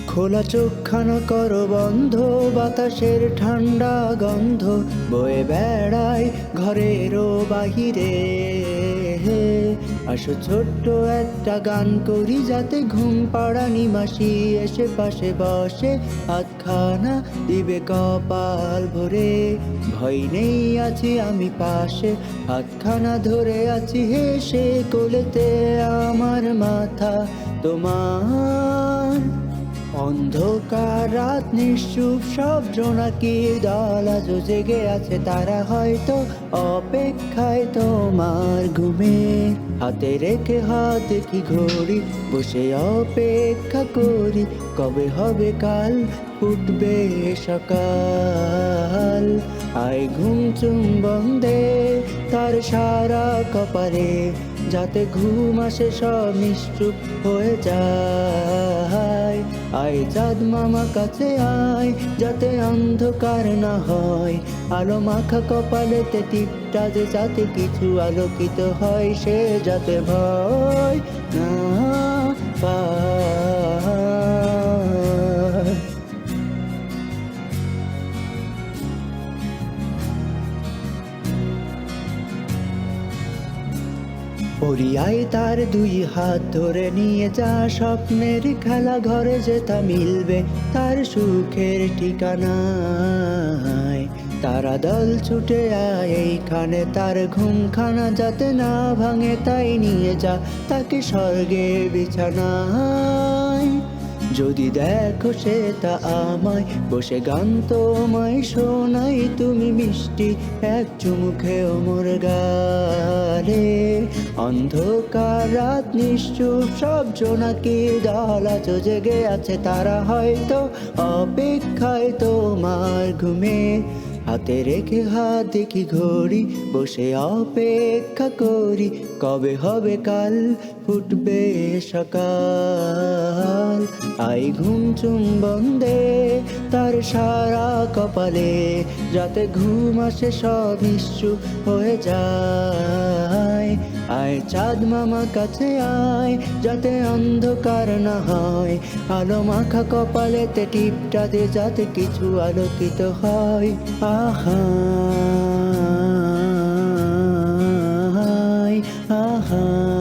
খোলা চোখখানা করো বন্ধ, বাতাসের ঠান্ডা গন্ধ বয়ে বেড়ায় ঘরেরও বাহিরে। আসো ছোট্ট একটা গান করি, যাতে ঘুম পাড়া নিমাসি এসে পাশে বসে হাতখানা দিবে কপাল ভরে। ভয় নেই, আছি আমি পাশে, হাতখানা ধরে আছি হেসে, কোলেতে আমার মাথা তোমার। অন্ধকার রাত নিশ্চুপ, সব জোনাকির দল আজও জেগে আছে, তারা হয়তো অপেক্ষায় তোমার ঘুমে। হাতে রেখে হাত দেখি ঘড়ি, বসে অপেক্ষা করি, কবে হবে কাল, ফুটবে সকাল। আয় ঘুম চুম্বন দে তার সারা কপালে, যাতে ঘুম আসে সব নিশ্চুপ হয়ে যায়। আয় চাঁদ মামা কাছে আয়, যাতে অন্ধকার না হয়, আলো মাখা কপালেতে টিপটা যে যাতে কিছু আলোকিত হয়, সে যাতে ভয় না পায়। ওরিয়ায় তার দুই হাত ধরে নিয়ে যা, স্বপ্নের খেলা ঘরে যেটা মিলবে তার সুখের ঠিকানায়। তারা দল ছুটে আয় এইখানে, তার ঘুমখানা যাতে না ভাঙে, তাই নিয়ে যা তাকে স্বর্গের বিছানায়। যদি দেখো সেটা আমায়, বসে গান তোমায় শোনাই, তুমি মিষ্টি এক চুমুখেও মোর গালে। অন্ধকার রাত নিশ্চুপ, সব জোনাকির দল আজও জেগে আছে, তারা হয়তো অপেক্ষায় তোমার ঘুমে। হাতে রেখে হাত দেখি ঘড়ি, বসে অপেক্ষা করি, কবে হবে কাল, ফুটবে সকাল। আই ঘুম চুম্বন দে তার সারা কপালে, যাতে ঘুম আসে সব নিশ্চুপ হয়ে যায়। আয় চাঁদ মামা কাছে আয়, যাতে অন্ধকার না হয়, আলো মাখা কপালেতে টিপটা দে যাতে কিছু আলোকিত হয়। আহা আহা।